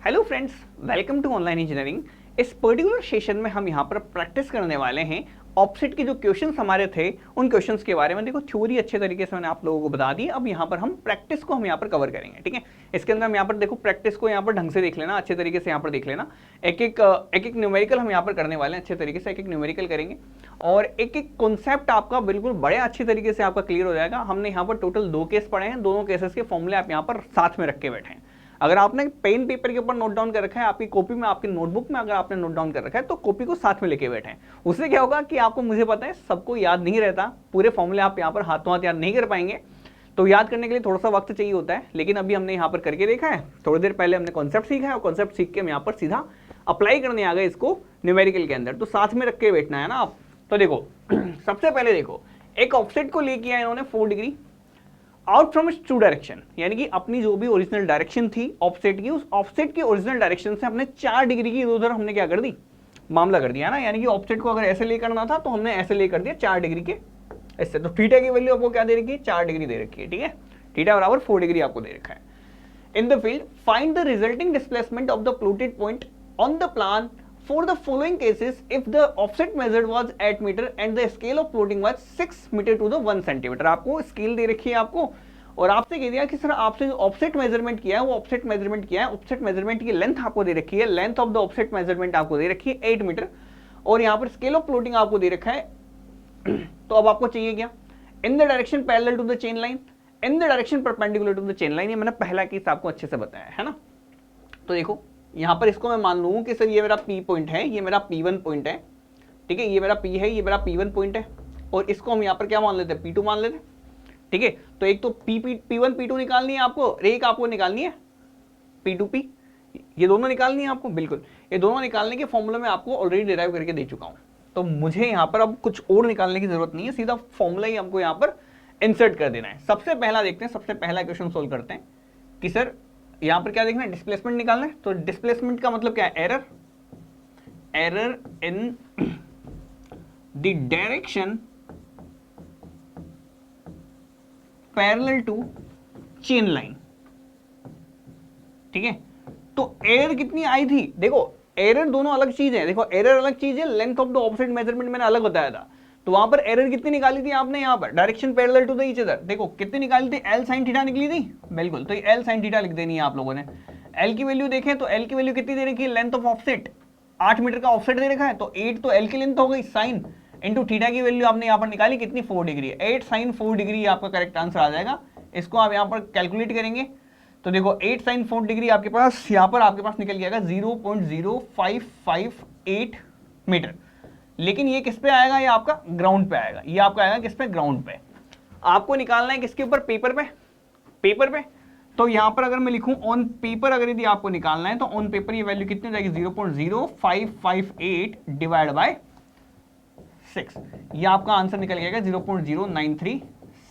Hello friends, welcome to online engineering. इस particular session में हम यहाँ पर प्रैक्टिस करने वाले हैं ऑफसेट के जो क्वेश्चंस हमारे थे उन क्वेश्चंस के बारे में। देखो थ्योरी अच्छे तरीके से मैंने आप लोगों को बता दी, अब यहाँ पर हम प्रैक्टिस को हम यहाँ पर कवर करेंगे। ठीक है, इसके अंदर हम यहाँ पर देखो प्रैक्टिस को यहाँ पर ढंग से देख लेना, अच्छे तरीके से यहाँ पर देख लेना। एक एक न्यूमेरिकल हम यहाँ पर करने वाले हैं, अच्छे तरीके से एक एक न्यूमेरिकल करेंगे और एक एक कॉन्सेप्ट आपका बिल्कुल बड़े अच्छे तरीके से आपका क्लियर हो जाएगा। हमने यहाँ पर टोटल 2 केस पढ़े हैं, दोनों केसेस के फॉर्मूले आप यहाँ पर साथ में रख के बैठे हैं। अगर आपने पेन पेपर के ऊपर नोट डाउन कर रखा है, आपकी कॉपी में, आपकी नोटबुक में अगर आपने नोट डाउन कर रखा है तो कॉपी को साथ में लेके बैठे हैं। उससे क्या होगा कि आपको, मुझे पता है सबको याद नहीं रहता, पूरे फॉर्मूले आप यहाँ पर हाथों हाथ याद नहीं कर पाएंगे, तो याद करने के लिए थोड़ा सा वक्त चाहिए होता है। लेकिन अभी हमने यहाँ पर करके देखा है, थोड़ी देर पहले हमने कॉन्सेप्ट सीखा है और कॉन्सेप्ट सीख के हम यहाँ पर सीधा अप्लाई करने आ गए इसको न्यूमेरिकल के अंदर, तो साथ में रख के बैठना है ना आप। तो देखो सबसे पहले देखो, एक ऑफसेट को लेके आए इन्होंने 4 degree out from it's true direction, यानी कि अपनी जो भी ओरिजिनल डायरेक्शन थी ऑफसेट की, उस ऑफसेट की ओरिजिनल डायरेक्शन से हमने 4 डिग्री की इधर हमने क्या कर दी, मामला कर दिया ना। यानी कि ऑफसेट को अगर ऐसे ले करना था तो हमने ऐसे ले कर दिया 4 डिग्री के इससे। तो थीटा की वैल्यू आपको क्या दे रखी है, 4 डिग्री दे रखी है। ठीक है, थीटा बराबर 4 डिग्री आपको दे रखा है। In the field find the resulting displacement of the plotted point on the plan for the following cases if the offset measured was 8 meter and the scale of plotting was 6 meter to the 1 centimeter। आपको scale दे रखी है आपको, और आपसे कह दिया कि sir आपसे जो ऑफसेट मेजरमेंट किया है वो ऑफसेट मेजरमेंट किया है, ऑफसेट मेजरमेंट की लेंथ आपको दे रखी है, length of the offset measurement आपको दे रखी है 8 मीटर, और यहाँ पर स्केल ऑफ प्लॉटिंग आपको दे रखा है। तो अब आपको चाहिए क्या, in the direction parallel to the chain line, in the direction perpendicular to the chain line. ये मैंने पहला केस आपको अच्छे से बताया है ना। तो देखो यहाँ पर इसको मैं मान लूँ कि सर ये मेरा P पॉइंट है, ये मेरा P1 पॉइंट है, ठीक है, ये मेरा P है, ये मेरा P1 पॉइंट है, और इसको हम यहाँ पर क्या मान लेते हैं, P2 मान लेते हैं। ठीक है, तो एक तो P1 P2 निकालनी है आपको, और एक आपको निकालनी है P2P, ये दोनों निकालनी है आपको। बिल्कुल, ये दोनों निकालने के फॉर्मूले में आपको ऑलरेडी डिराइव करके दे चुका हूँ, तो मुझे यहाँ पर अब कुछ और निकालने की जरूरत नहीं है, सीधा फॉर्मूला ही हमको यहाँ पर इंसर्ट कर देना है। सबसे पहला देखते हैं, सबसे पहला क्वेश्चन सोल्व करते हैं कि सर यहां पर क्या देखना है, डिस्प्लेसमेंट निकालना है। तो डिस्प्लेसमेंट का मतलब क्या है, error, error in the direction parallel to chain line. ठीक है, तो एरर कितनी आई थी, देखो एरर दोनों अलग चीज है, देखो एरर अलग चीज है, length of the offset measurement मैंने अलग बताया था। तो वहां पर एरर कितनी निकाली थी आपने, यहाँ पर direction parallel to the each other, देखो कितनी निकाली थी, L sin थीटा निकली थी। बिल्कुल, तो ये L sin थीटा लिख देनी है आप लोगों ने। L की वैल्यू देखें तो L की वैल्यू कितनी दे रखी है, लेंथ ऑफ ऑफसेट 8 मीटर का ऑफसेट दे रखा है, तो 8 तो L की लेंथ हो गई, साइन इंटू थीटा की वैल्यू आपने यहाँ पर निकाली कितनी, 4 डिग्री, 8 sin 4 डिग्री आपका करेक्ट आंसर आ जाएगा। इसको आप यहाँ पर कैलकुलेट करेंगे तो देखो 8 sin 4 डिग्री आपके पास यहाँ पर आपके पास निकल जाएगा 0.0558 मीटर। लेकिन ये किस पे आएगा, ये आपका ग्राउंड पे आएगा, ये आपका आएगा किस पे, ग्राउंड पे। आपको निकालना है किसके ऊपर, पेपर पे, पेपर पे। तो यहां पर अगर मैं लिखूं ऑन पेपर, अगर यदि आपको निकालना है तो ऑन पेपर ये वैल्यू कितनी जाएगी, 0.0558 डिवाइड बाय 6, ये आपका आंसर निकल जाएगा 0.093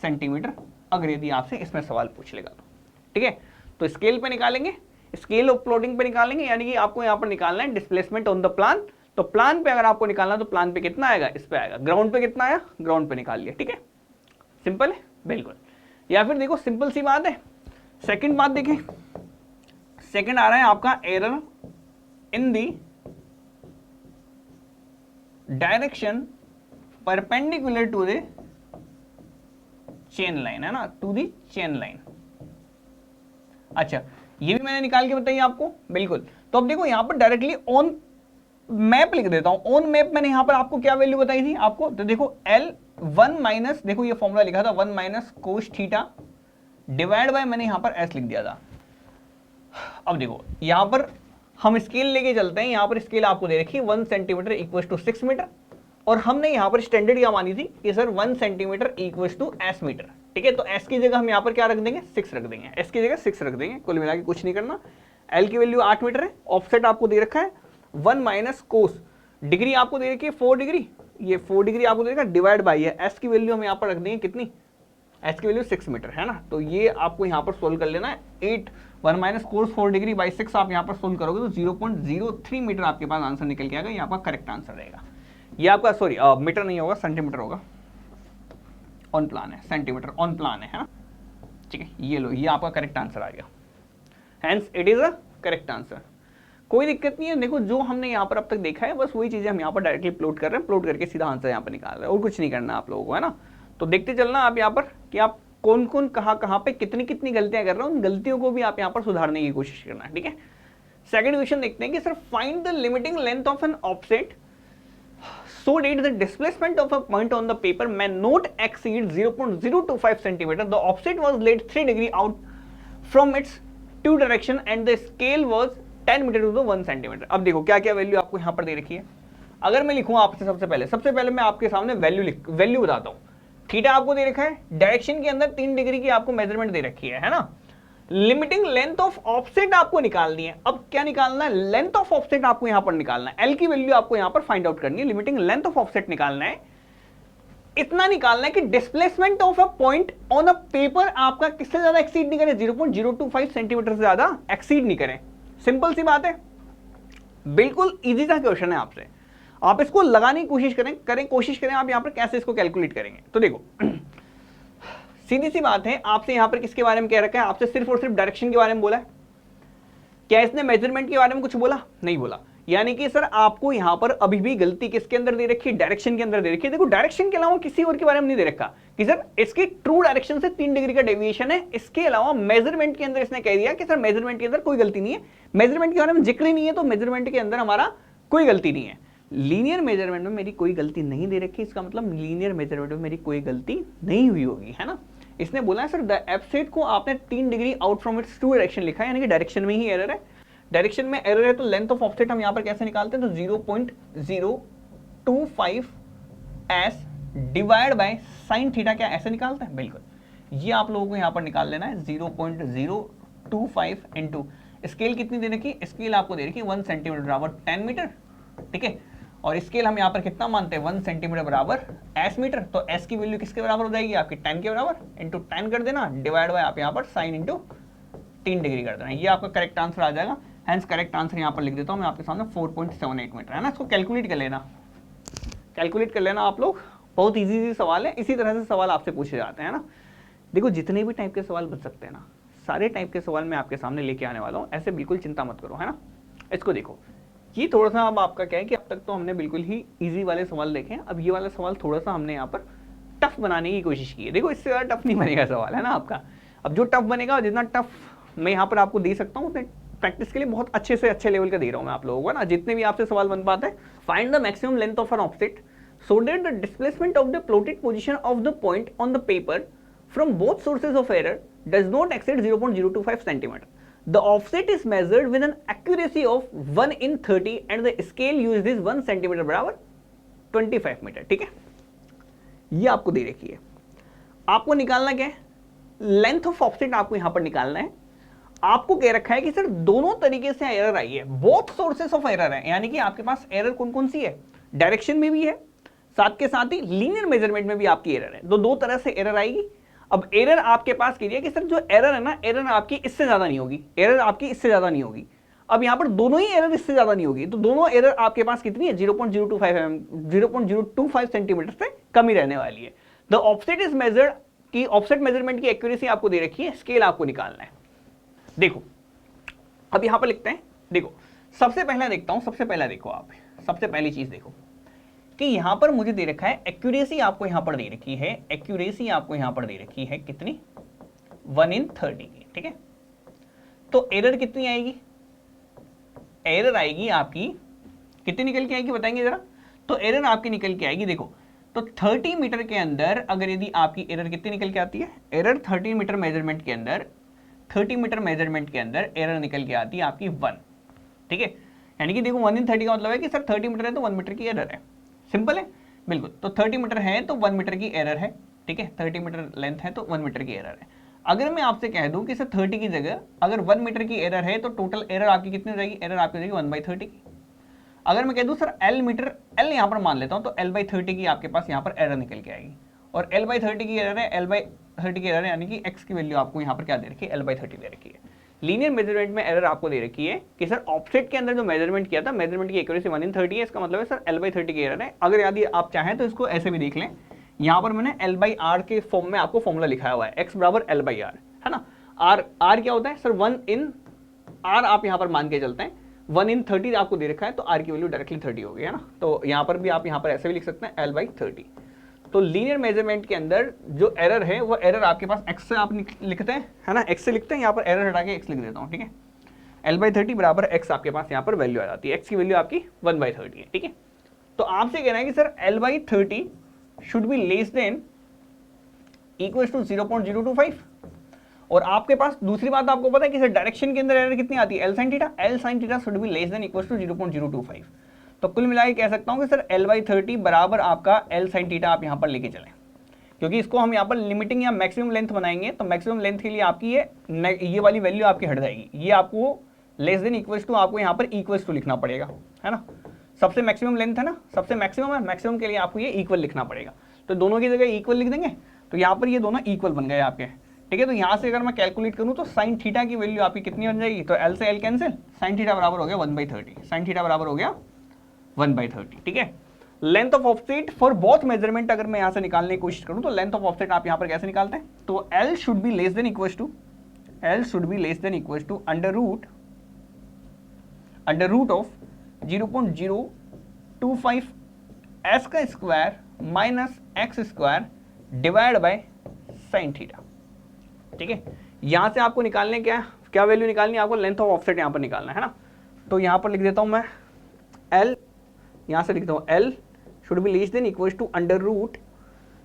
सेंटीमीटर, अगर यदि आपसे इसमें सवाल पूछ लेगा तो। ठीक है, तो स्केल पे निकालेंगे, स्केल ऑफ प्लॉटिंग पे निकालेंगे, यानी कि आपको यहां पर निकालना है डिस्प्लेसमेंट ऑन द प्लान। तो प्लान पे अगर आपको निकालना तो प्लान पे कितना आएगा, इस पे आएगा, ग्राउंड पे कितना आया, ग्राउंड पे निकाल लिया। ठीक है, सिंपल है बिल्कुल। या फिर देखो सिंपल सी बात है, सेकंड बात देखें, सेकंड आ रहा है आपका error in the direction perpendicular to the chain line, है ना, टू दी चेन लाइन। अच्छा, ये भी मैंने निकाल के बताइए आपको, बिल्कुल। तो अब देखो यहां पर डायरेक्टली ऑन मैप लिख देता हूं, ऑन मैप मैंने यहां पर आपको क्या वैल्यू बताई थी आपको, तो देखो L1 माइनस, देखो ये फॉर्मूला लिखा था 1 minus cos theta divide by, मैंने यहां पर S लिख दिया था। अब देखो यहां पर हम स्केल लेके चलते हैं, यहां पर स्केल आपको दे रखी है 1 सेंटीमीटर इक्वल टू 6 मीटर, और हमने यहां पर स्टैंडर्ड क्या मानी थी कि sir 1 centimetre equal to S metre. ठीक है, तो S की जगह हम यहां पर क्या रख देंगे, 6 रख देंगे, S की जगह 6 रख देंगे, कुल मिला के कुछ नहीं करना। L की वैल्यू 8 मीटर है, ऑफसेट आपको दे रखा है 1 माइनस कोस, डिग्री आपको दे रखी है 4 डिग्री, ये 4 डिग्री आपको दे रखा है, डिवाइड बाई है S की वैल्यू हम यहाँ पर रख देंगे कितनी, S की वैल्यू 6 मीटर है ना। तो ये आपको यहाँ पर सोल्व कर लेना है, 1 माइनस कोस 4 डिग्री बाई 6 आप यहाँ पर सोल्व करोगे तो 0.03 मीटर आपके पास आंसर निकल के आएगा, ये आपका करेक्ट आंसर रहेगा। ये आपका सॉरी मीटर नहीं होगा, सेंटीमीटर होगा, ऑन प्लान है, सेंटीमीटर ऑन प्लान है ना। ठीक है, ये लो, ये आपका करेक्ट आंसर आ गया, hence it is a correct answer. कोई दिक्कत नहीं है। देखो जो हमने यहाँ पर अब तक देखा है बस वही चीजें हम यहाँ पर डायरेक्टली प्लॉट कर रहे हैं, प्लॉट करके सीधा आंसर यहाँ पर निकाल रहे हैं, और कुछ नहीं करना आप लोगों को, है ना। तो देखते चलना आप यहाँ पर कि आप कौन कौन कहाँ पे कितनी कितनी गलतियां कर रहे हो, उन गलतियों को भी आप यहाँ पर सुधारने की कोशिश करना है, ठीक है। सेकंड क्वेश्चन देखते हैं कि sir find the limiting length of an offset so that the displacement of a point on the paper may not exceed 0.025 centimeter. The offset was laid 3 degree out from its two direction and the scale was 10 meter to the 1 centimeter. अब देखो क्या क्या value आपको यहाँ पर दे रखी है। अगर मैं लिखूँ आपसे सबसे पहले मैं आपके सामने वैल्यू बताता हूँ। थीटा आपको दे रखा है, डायरेक्शन के अंदर 3 डिग्री की आपको मेजरमेंट दे रखी है ना। लिमिटिंग लेंथ ऑफ ऑफसेट आपको निकालनी है। अब क्या निकालना है, लेंथ ऑफ ऑफसेट आपको यहां पर निकालना है, एल की वैल्यू आपको यहां पर फाइंड आउट करनी है, लिमिटिंग लेंथ ऑफ ऑफसेट निकालना है। इतना निकालना है कि displacement of a point on a paper आपका किससे ज्यादा एक्सीड नहीं करे, 0.025 सेंटीमीटर से ज्यादा एक्सीड नहीं करें। सिंपल सी बात है, बिल्कुल इजी सा क्वेश्चन है आपसे, आप इसको लगाने की कोशिश करें आप यहां पर कैसे इसको कैलकुलेट करेंगे। तो देखो सीधी सी बात है, आपसे यहां पर किसके बारे में कह रखा है, आपसे सिर्फ और सिर्फ डायरेक्शन के बारे में बोला है। क्या इसने मेजरमेंट के बारे में कुछ बोला, नहीं बोला। यानी कि सर आपको यहां पर अभी भी गलती किसके अंदर दे रखी है, डायरेक्शन के अंदर दे रखी है। देखो डायरेक्शन के अलावा किसी और के बारे में नहीं दे रखा कि सर इसकी ट्रू डायरेक्शन से 3 डिग्री का डेविएशन है। इसके अलावा मेजरमेंट के अंदर इसने कह दिया कि सर मेजरमेंट के अंदर कोई गलती नहीं है, मेजरमेंट के बारे में जिक्र ही नहीं है, तो मेजरमेंट के अंदर हमारा कोई गलती नहीं है। लीनियर मेजरमेंट में मेरी कोई गलती नहीं दे रखी, इसका मतलब लीनियर मेजरमेंट में मेरी कोई गलती नहीं हुई होगी, है ना। इसने बोला है सर द ऑफसेट को आपने 3 degree out from its two direction लिखा है, यानी कि डायरेक्शन में ही एरर है। डायरेक्शन में एरर है तो लेंथ ऑफ ऑफसेट हम यहां पर कैसे निकालते हैं, तो 0.025 s divide by sine theta, क्या ऐसे निकालते हैं, बिल्कुल ये आप लोगों को यहां पर निकाल लेना है। 0.025 इंटू स्केल कितनी दे रखी, स्केल आपको दे रखी 1 सेंटीमीटर बराबर 10 मीटर, ठीक है। और स्केल हम यहाँ पर कितना मानते हैं, 1 सेंटीमीटर बराबर एस मीटर। तो एस की वैल्यू किसके बराबर हो जाएगी, आपकी 10 के बराबर, इंटू 10 कर देना, डिवाइड बाय आप यहाँ पर साइन इंटू 3 डिग्री कर देना, ये आपका करेक्ट आंसर आ जाएगा। हेंस करेक्ट आंसर यहाँ पर लिख देता हूँ मैं आपके सामने 4.78 मीटर, है ना। इसको कैलकुलेट कर लेना आप लोग, बहुत ईजी सवाल है। इसी तरह से सवाल आपसे पूछे जाते हैं ना। देखो जितने भी टाइप के सवाल बन सकते हैं ना, सारे टाइप के सवाल मैं आपके सामने लेके आने वाला हूँ, ऐसे बिल्कुल चिंता मत करो, है ना। इसको देखो, ये थोड़ा सा अब आपका क्या है कि अब तक तो हमने बिल्कुल ही इजी वाले सवाल देखे हैं, अब ये वाला सवाल थोड़ा सा हमने यहाँ पर टफ बनाने की कोशिश की है। देखो इससे ज़्यादा टफ नहीं बनेगा सवाल, है ना आपका। अब जो टफ बनेगा, जितना टफ मैं यहाँ पर आपको दे सकता हूँ, उतने प्रैक्टिस के लिए बहुत अच्छे से अच्छे लेवल का दे रहा हूँ मैं आप लोगों को, ना। जितने भी आपसे सवाल बन पाते हैं, find the maximum length of an offset so that the displacement of the plotted position of the point on the paper from both sources of error does not exceed 0.025 centimeter. The offset is measured with an accuracy of 1 in 30 and the scale used is 1 centimeter बराबर 25 metre, ठीक है। ये आपको दे रखी है, आपको निकालना क्या है, लेंथ ऑफ ऑफसेट आपको यहां पर निकालना है। आपको कह रखा है कि सर दोनों तरीके से एरर आई है, बोथ सोर्सेस ऑफ एरर है, यानी कि आपके पास एरर कौन कौन सी है, डायरेक्शन में भी है, साथ के साथ ही लीनियर मेजरमेंट में भी आपकी एरर है। दो तरह से एरर आएगी। अब एरर आपके पास कीजिए कि सर जो एरर है ना, एरर आपकी इससे ज्यादा नहीं होगी, एरर आपकी इससे ज्यादा नहीं होगी। अब यहां पर दोनों ही एरर इससे ज्यादा नहीं होगी, तो दोनों एरर आपके पास कितनी है, 0.025 सेंटीमीटर से कम ही रहने वाली है। द ऑफसेट इज मेजर्ड की ऑफसेट मेजरमेंट की एक्यूरेसी आपको दे रखी है, स्केल आपको निकालना है। देखो अब यहां पर लिखते हैं, देखो सबसे पहला देखता हूं, सबसे पहली चीज देखो कि यहां पर मुझे दे रखा है एक्यूरेसी आपको यहां पर दे रखी है, एक्यूरेसी आपको यहां पर दे रखी है कितनी, 1 in 30 की, ठीक है। तो एरर कितनी आएगी, एरर आएगी आपकी कितनी निकल के आएगी बताएंगे जरा। तो एरर आपकी निकल के आएगी, देखो तो 30 मीटर के अंदर अगर यदि आपकी एरर कितनी निकल के आती है, एरर 30 मीटर मेजरमेंट के अंदर, 30 मीटर मेजरमेंट के अंदर एरर निकल के आती है आपकी 1, ठीक है। यानी कि देखो 1 in 30 का मतलब है कि सर 30 मीटर है तो 1 मीटर की एरर है, सिंपल है बिल्कुल। तो 30 मीटर है तो 1 मीटर की एरर है, ठीक है। 30 मीटर लेंथ है तो 1 मीटर की एरर है। अगर मैं आपसे कह दूं कि सर 30 की जगह अगर 1 मीटर की एरर है तो टोटल एरर आपकी कितनी हो जाएगी, एरर आपकी हो जाएगी 1/30 की। अगर मैं कह दूं सर L मीटर, L यहां पर मान लेता हूं, तो L/30 की आपके पास यहां पर एरर निकल के आएगी, और L/30 की एरर है, L/30 की एरर है, यानी कि x की वैल्यू आपको यहां पर क्या दे रखी है, L/30 दे रखी है। लीनियर मेजरमेंट में एरर आपको दे रखी है कि सर ऑफसेट के अंदर जो मेजरमेंट किया था, मेजरमेंट की एक्यूरेसी 1 in 30 है, इसका मतलब है सर L/30 की एरर है। अगर यदि आप चाहें तो इसको ऐसे भी देख लें, यहां पर मैंने L/R के फॉर्म में आपको फॉर्मूला लिखाया हुआ है, x बराबर L/R, है ना। R क्या होता है सर, 1 in R आप यहां पर मान के चलते हैं, 1 इन 30 आपको दे रखा है, तो आर की वैल्यू डायरेक्टली 30 होगी, है ना। तो यहाँ पर भी आप यहाँ पर ऐसे भी लिख सकते हैं L/30। तो लीनियर मेजरमेंट के अंदर जो एरर है वो एरर आपके पास x से आप लिखते हैं, है ना, x से लिखते हैं, यहाँ पर एरर हटा के x लिख देता हूँ, ठीक है। L/30 बराबर x आपके पास यहाँ पर वैल्यू आ जाती है, x की वैल्यू आपकी 1/30 है, ठीक है। तो आपसे कहना है कि sir L/30 should be less than equal to 0.025, और आपके पास दूसरी बात आपको पता है कि सर डायरेक्शन के अंदर एरर कितनी आती है, L sin theta should be less than equal to 0.025। तो कुल मिला के कह सकता हूं कि सर L/30 बराबर आपका L sin थीटा आप यहां पर लेके चलें, क्योंकि इसको हम यहाँ पर लिमिटिंग या मैक्सिमम लेंथ बनाएंगे, तो मैक्सिमम लेंथ के लिए आपकी ये वाली वैल्यू आपकी हट जाएगी, ये आपको लेस देन इक्वल टू आपको यहाँ पर इक्वल टू लिखना पड़ेगा, है ना। सबसे मैक्सिमम लेंथ है ना, सबसे मैक्सिमम है, मैक्सिमम के लिए आपको ये इक्वल लिखना पड़ेगा, तो दोनों की जगह इक्वल लिख देंगे, तो यहाँ पर ये दोनों इक्वल बन गए आपके, ठीक है। तो यहाँ से अगर मैं कैलकुलेट करूँ तो साइन थीटा की वैल्यू आपकी कितनी बन जाएगी, तो L से L कैंसिल, साइन थीटा बराबर हो गया 1/30, साइन थीटा बराबर हो गया 1/30, ठीक है। Length of offset for both measurement अगर मैं यहाँ से निकालने की कोशिश करूँ तो लेंथ ऑफ ऑफसेट आप यहाँ पर कैसे निकालते हैं, तो L should be less than equal to under root of 0.025 s का square minus x square divide by sine theta, ठीक है। यहां से आपको निकालने क्या वैल्यू निकालनी है, आपको लेंथ ऑफ ऑफसेट यहां पर निकालना है ना। तो यहां पर लिख देता हूं मैं L, यहां से लिखता हूं L should be less than equal to under root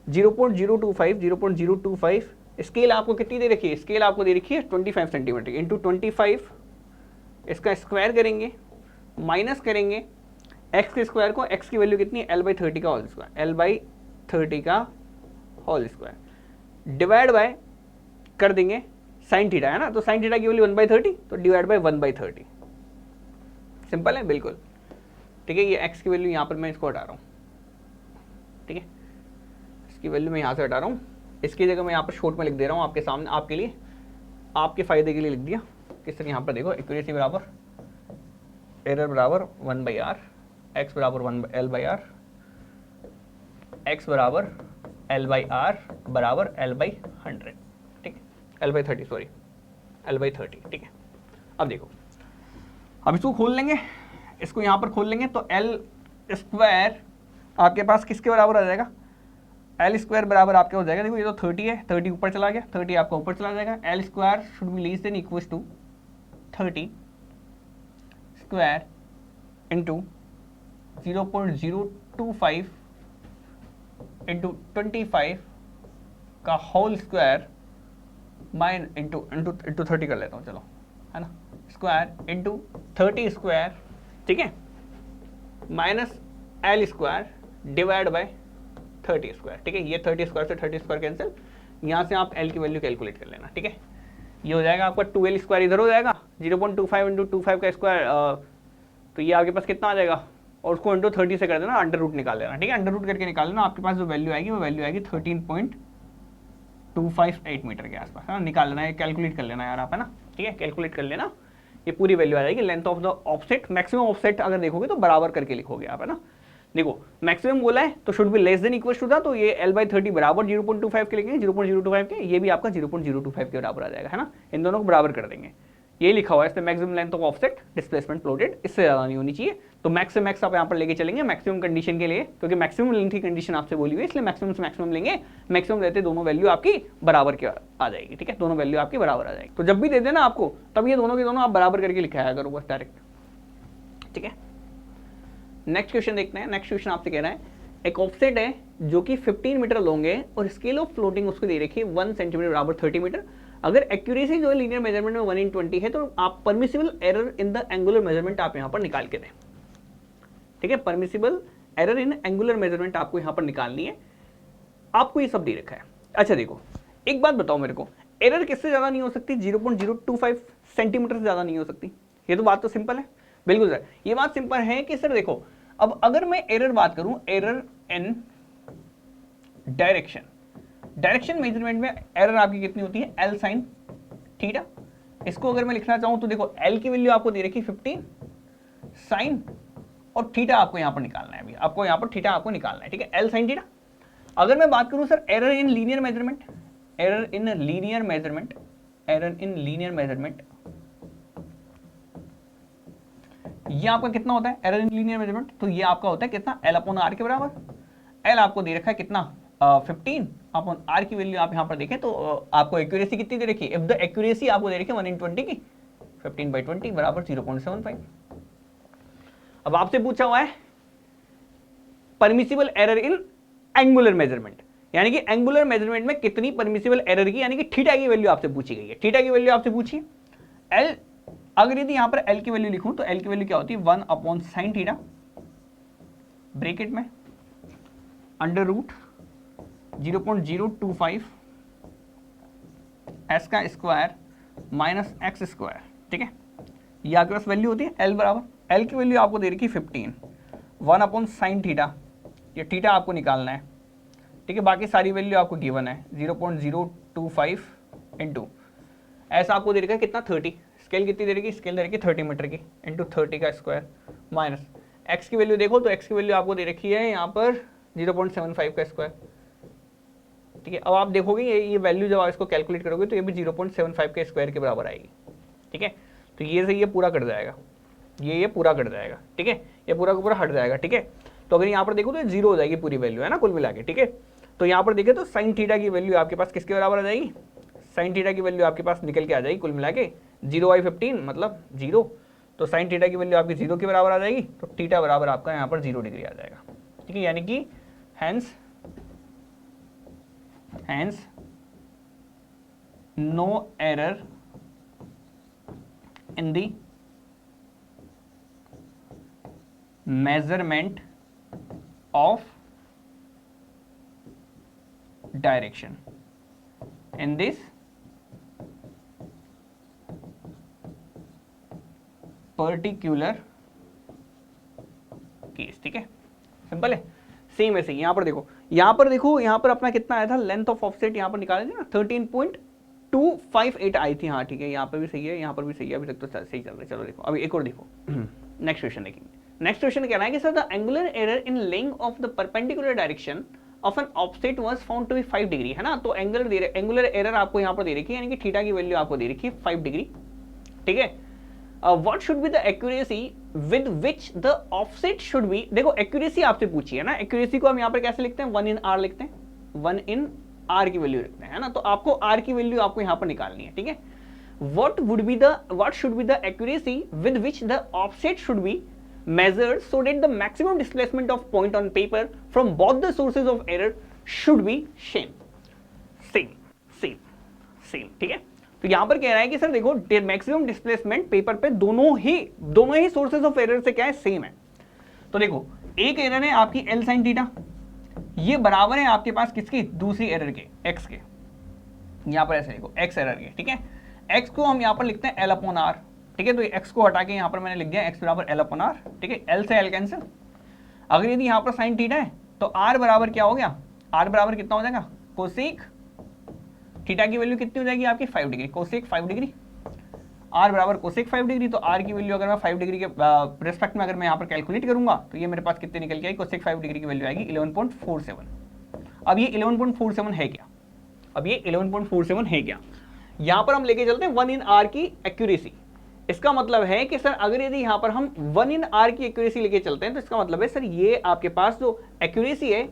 0.025 scale आपको कितनी दे रखी है, स्केल आपको दे रखी है 25 सेंटीमीटर इंटू 25, इसका स्क्वायर करेंगे माइनस करेंगे x के स्क्वायर को, x की वैल्यू कितनी है L/30 का होल स्क्वायर, L/30 का होल स्क्वायर डिवाइड बाय कर देंगे साइन थीटा, है ना। तो साइन थीटा की वैल्यू 1/30, तो डिवाइड बाय 1/30, सिंपल है बिल्कुल, ठीक है। ये x की वैल्यू यहाँ पर मैं इसको हटा रहा हूँ, ठीक है, इसकी वैल्यू मैं यहाँ से हटा रहा हूँ, इसकी जगह मैं यहाँ पर शॉर्ट में लिख दे रहा हूँ आपके सामने, आपके लिए, आपके फायदे के लिए लिख दिया। किस तरह यहाँ पर देखो, एक्यूरेसी बराबर एरर बराबर 1/r, x बराबर 1L/r, x बराबर L/r बराबर L/100, ठीक है, L/30 सॉरी L/30, ठीक है। अब देखो, अब इसको खोल लेंगे, इसको यहाँ पर खोल लेंगे, तो L स्क्वायर आपके पास किसके बराबर आ जाएगा, L स्क्वायर बराबर आपके हो जाएगा, देखो ये तो 30 है, 30 ऊपर चला गया, 30 आपका ऊपर चला जाएगा, L square should be less than equal to 30 square into 0.025 into 25 का होल स्क्वायर माइन इंटू 30 कर लेता हूँ, चलो, है ना, स्क्वायर इंटू 30 स्क्वायर, ठीक है, minus L square divide bye 30 square, ठीक है। ये 30 स्क्वायर से 30 स्क्वायर कैंसिल, यहाँ से आप L की वैल्यू कैलकुलेट कर लेना, ठीक है। ये हो जाएगा आपका 2L स्क्वायर इधर हो जाएगा, 0.25 इंटू 25 का स्क्वायर, तो ये आपके पास कितना आ जाएगा, और उसको इंटू 30 से कर देना, अंडर रूट निकाल लेना, ठीक है। अंडर रूट करके निकाल लेना, आपके पास जो वैल्यू आएगी वो वैल्यू आएगी 13.258 मीटर के आसपास, है ना। निकाल लेना है, कैलकुलेट कर लेना यार आप, है ना, ठीक है, कैलकुलेट कर लेना, ये पूरी वैल्यू आ जाएगी। Length of the offset, maximum offset अगर देखोगे तो बराबर करके लिखोगे आप, है ना। देखो मैक्सिमम बोला है तो should be less than equal to था, तो ये L/30 बराबर 0.25 के लिखेंगे, 0.025 के, ये भी आपका 0.025 के बराबर आ जाएगा, है ना। इन दोनों को बराबर कर देंगे, ये लिखा हुआ है इसमें, maximum length of offset displacement plotted, इससे ज़्यादा नहीं होनी चाहिए। तो मैक्स से मैक्स आप यहाँ पर लेके चलेंगे मैक्सिमम कंडीशन के लिए, क्योंकि मैक्सिमम लेंथ की कंडीशन आपसे बोली हुई है, इसलिए मैक्सिमम से मैक्सिमम लेंगे, मैक्सिमम लेते दोनों वैल्यू आपकी बराबर की आ जाएगी, ठीक है, दोनों वैल्यू आपकी बराबर आ जाएगी। तो जब भी दे देना आपको, तब ये दोनों के दोनों आप बराबर करके लिखाया करो बस डायरेक्ट, ठीक है। नेक्स्ट क्वेश्चन देखते हैं। नेक्स्ट क्वेश्चन आपसे कह रहा है, एक ऑफसेट है जो कि 15 मीटर लॉन्ग है और स्केल ऑफ फ्लोटिंग उसको दे रखी है 1 सेंटीमीटर बराबर 30 मीटर। अगर एक्यूरेसी जो है लीनियर मेजरमेंट में 1/20 है, तो आप permissible error in the angular measurement आप यहाँ पर निकाल के दें, ठीक है। Permissible error in angular measurement आपको यहाँ पर निकालनी है, आपको ये सब दे रखा है। अच्छा देखो, एक बात बताओ मेरे को, एरर किससे ज़्यादा नहीं हो सकती, 0.025 सेंटीमीटर से ज़्यादा नहीं हो सकती, ये तो बात तो सिंपल है, बिल्कुल सर। ये बात सिंपल है कि सर देखो, अब अगर मैं एरर बात करूं, एरर इन डायरेक्शन मेजरमेंट में एरर आपकी कितनी होती है, L sin थीटा। इसको अगर मैं लिखना चाहूं तो देखो, L की वैल्यू आपको दे रखी 15 साइन, और थीटा आपको यहां पर निकालना है, अभी आपको यहां पर थीटा आपको निकालना है, ठीक है, L sin थीटा। अगर मैं बात करूं sir error in linear measurement, ये आपका कितना होता है एरर इन लीनियर मेजरमेंट, तो ये आपका होता है कितना L अपॉन R के बराबर। L आपको दे रखा है कितना 15 अपॉन R की वैल्यू आप यहाँ पर देखें तो आपको एक्यूरेसी कितनी दे रखी है, इफ द एक्यूरेसी आपको दे रखी है 1 इन 20 की 15/20 बराबर 0.75। अब आपसे पूछा हुआ है permissible error in angular measurement, यानी कि एंगुलर मेजरमेंट में कितनी परमिसिबल एरर की, यानी कि थीटा की वैल्यू आपसे पूछी गई है। थीटा की वैल्यू आपसे पूछी है L, अगर यदि यहां पर L की वैल्यू लिखूं तो L की वैल्यू क्या होती है 1 अपॉन साइन थीटा ब्रैकेट में अंडर रूट 0.025 s का स्क्वायर माइनस एक्स स्क्वायर, ठीक है। ये आपके पास वैल्यू होती है L बराबर, L की वैल्यू आपको दे रखी 15 1 अपॉन साइन थीटा, ये थीटा आपको निकालना है, ठीक है। बाकी सारी वैल्यू आपको गिवन है 0.025 इंटू ऐसा आपको दे रखा है कितना 30, स्केल कितनी दे रखी, स्केल दे रखी 30 मीटर की इंटू 30 का स्क्वायर माइनस एक्स की वैल्यू देखो तो एक्स की वैल्यू आपको दे रखी है यहाँ पर 0.75 का स्क्वायर, ठीक है। अब आप देखोगे ये वैल्यू जब आप इसको कैलकुलेट करोगे तो ये भी 0.75 के स्क्वायर के बराबर आएगी, ठीक है। तो ये से ये पूरा कट जाएगा, ये पूरा कट जाएगा, ठीक है, ये पूरा का पूरा हट जाएगा, ठीक है। तो अगर यहाँ पर देखो तो जीरो हो जाएगी पूरी वैल्यू, है ना, कुल मिला के, ठीक है। तो यहाँ पर देखे तो साइन थीटा की वैल्यू आपके पास किसके बराबर आ जाएगी, साइन थीटा की वैल्यू आपके पास निकल के आ जाएगी कुल मिला के 0/15 मतलब 0, तो साइन थीटा की वैल्यू आपकी 0 के बराबर आ जाएगी, तो थीटा बराबर आपका यहाँ पर 0 डिग्री आ जाएगा, ठीक है। यानी कि hence no error in the measurement of direction in this particular case, ठीक है, सिंपल है। सेम ऐसे यहां पर देखो, यहां पर देखो, यहां पर अपना कितना आया था लेंथ ऑफ ऑफसेट, यहां पर निकाले थे ना 13.258 आई थी, हाँ ठीक है, यहाँ पर भी सही है, यहाँ पर भी सही है, अभी तक तो सही चल रहा है। चलो देखो अभी एक और देखो, नेक्स्ट क्वेश्चन देखेंगे। नेक्स्ट क्वेश्चन कह रहा है कि sir the angular error in laying of the perpendicular direction of an offset was found to be 5 degree, है ना। तो एंगुलर एरर आपको यहाँ पर दे रखी है, यानी कि थीटा की वैल्यू आपको दे रखी है 5 डिग्री, ठीक है। What should be the accuracy with which the offset should be, देखो एक्यूरेसी आपसे पूछी है ना, एक्यूरेसी को हम यहाँ पर कैसे लिखते हैं 1 इन R लिखते हैं, 1 इन R की वैल्यू लिखते हैं, है ना। तो आपको R की वैल्यू आपको यहाँ पर निकालनी है, ठीक है। what should be the accuracy with which the offset should be measured so that the maximum displacement of point on paper from both the sources of error should be same, ठीक है। तो यहां पर कह रहा है कि सर देखो मैक्सिमम डिस्प्लेसमेंट पेपर पे दोनों ही सोर्सेज ऑफ एरर से क्या है, सेम है। तो देखो एक एरर है आपकी L sin थीटा, ये बराबर है आपके पास किसकी, दूसरी एरर के x के, यहां पर ऐसे देखो x एरर के, ठीक है। x को हम यहाँ पर लिखते हैं L अपॉन R, ठीक है। तो x को हटा के यहाँ पर मैंने लिख दिया x बराबर L अपॉन R, ठीक है। L से L कैंसिल, अगर यदि यहाँ पर साइन थीटा है तो R बराबर क्या हो गया, R बराबर कितना हो जाएगा कोसेक थीटा की वैल्यू कितनी हो जाएगी आपकी 5 डिग्री, कोसेक 5 डिग्री, R बराबर कोसेक 5 डिग्री। तो R की वैल्यू अगर मैं 5 डिग्री के रिस्पेक्ट में अगर मैं यहाँ पर कैलकुलेट करूंगा तो ये मेरे पास कितने निकल के आई, कोसेक 5 डिग्री की वैल्यू आएगी 11.47। अब ये 11.47 है क्या, अब ये 11.47 है क्या, यहां पर हम लेके चलते हैं 1 इन R की एक्यूरेसी। इसका मतलब है कि सर अगर यदि यहां पर हम 1 इन R की एक्यूरेसी लेके चलते हैं तो इसका मतलब है सर ये आपके पास जो एक्यूरेसी है,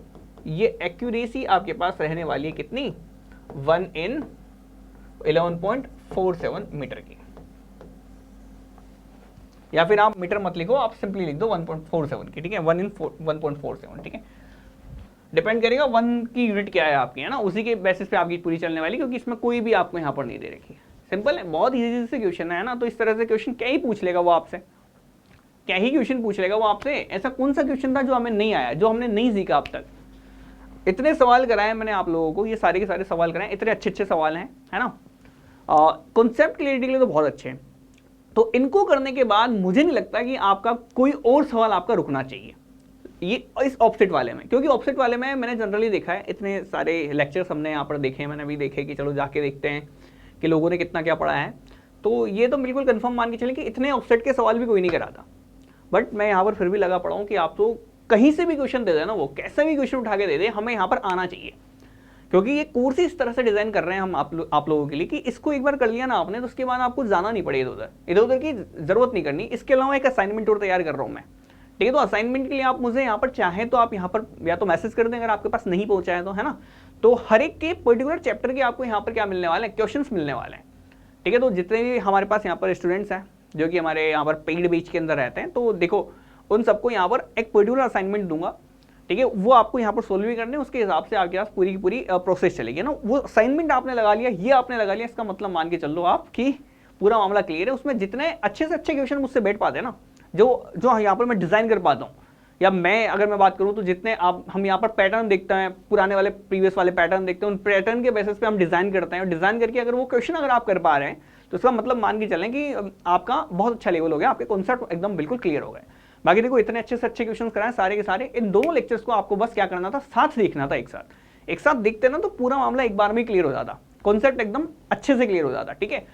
ये एक्यूरेसी आपके पास रहने वाली है कितनी, 1 इन 11.47 मीटर की, या फिर आप मीटर मत लिखो, आप सिंपली लिख दो 1.47 की, ठीक है, 1 इन 1.47, ठीक है। डिपेंड करेगा 1 की यूनिट क्या है आपकी, है ना, उसी के बेसिस पे आपकी पूरी चलने वाली, क्योंकि इसमें कोई भी आपको यहाँ पर नहीं दे रखी है। सिंपल है, बहुत इजी से क्वेश्चन है ना। तो इस तरह से क्वेश्चन क्या ही पूछ लेगा वो आपसे, क्या ही क्वेश्चन पूछ लेगा वो आपसे। ऐसा कौन सा क्वेश्चन था जो हमें नहीं आया, जो हमने नहीं सीखा अब तक। इतने सवाल कराए मैंने आप लोगों को, ये सारे के सारे सवाल कराए, इतने अच्छे सवाल हैं, है ना। कॉन्सेप्ट क्लियरिटी के लिए तो बहुत अच्छे हैं। तो इनको करने के बाद मुझे नहीं लगता कि आपका कोई और सवाल आपका रुकना चाहिए ये इस ऑफसेट वाले में, क्योंकि ऑफसेट वाले में मैंने जनरली देखा है, इतने सारे लेक्चर्स हमने यहाँ पर देखे हैं, मैंने भी देखे कि चलो जाके देखते हैं कि लोगों ने कितना क्या पढ़ा है। तो ये तो बिल्कुल कंफर्म मान के चले कि इतने ऑफसेट के सवाल भी कोई नहीं कराता। बट मैं यहाँ पर फिर भी लगा पड़ा हूँ कि आप तो कहीं से भी क्वेश्चन दे देना, वो कैसा भी क्वेश्चन उठा के दे दे, हमें यहाँ पर आना चाहिए। क्योंकि ये कोर्स ही इस तरह से डिजाइन कर रहे हैं हम आप लोगों के लिए कि इसको एक बार कर लिया ना आपने तो उसके बाद आपको जाना नहीं पड़े इधर उधर की जरूरत नहीं करनी। इसके अलावा एक असाइनमेंट और तैयार कर रहा हूं मैं, ठीक है। तो असाइनमेंट के लिए आप मुझे यहाँ पर चाहें तो आप यहाँ पर या तो मैसेज कर दें अगर आपके पास नहीं पहुंचा है तो, है ना। तो हर एक के पर्टिकुलर चैप्टर के आपको यहाँ पर क्या मिलने वाले हैं, क्वेश्चंस मिलने वाले हैं, ठीक है। तो जितने भी हमारे पास यहाँ पर स्टूडेंट्स हैं जो कि हमारे यहाँ पर पेड बैच के अंदर रहते हैं, तो देखो उन सबको यहाँ पर एक पर्टिकुलर असाइनमेंट दूंगा, ठीक है। वो आपको यहाँ पर सोल्व भी करने, उसके हिसाब से आपके पास पूरी की पूरी प्रोसेस चलेगी ना। वो असाइनमेंट आपने लगा लिया, ये आपने लगा लिया, इसका मतलब मान के चल लो आप कि पूरा मामला क्लियर है। उसमें जितने अच्छे से अच्छे क्वेश्चन मुझसे बैठ पाते हैं ना, जो यहाँ पर मैं डिजाइन कर पाता हूँ, या मैं अगर मैं बात करूँ तो जितने हम यहाँ पर पैटर्न देखते हैं, पुराने वाले प्रीवियस वाले पैटर्न देखते हैं, उन पैटर्न के बेसिस पे हम डिजाइन करते हैं, और डिजाइन करके अगर वो क्वेश्चन अगर आप कर पा रहे हैं तो उसका मतलब मान के चलें कि आपका बहुत अच्छा लेवल हो गया, आपके कॉन्सेप्ट एकदम बिल्कुल क्लियर हो गए। बाकी देखो इतने अच्छे से अच्छे क्वेश्चन कराएं सारे के सारे। इन दोनों लेक्चर्स को आपको बस क्या करना था, साथ देखना था, एक साथ देखते ना तो पूरा मामला एक बार में क्लियर हो जाता, कॉन्सेप्ट एकदम अच्छे से क्लियर हो जाता, ठीक है।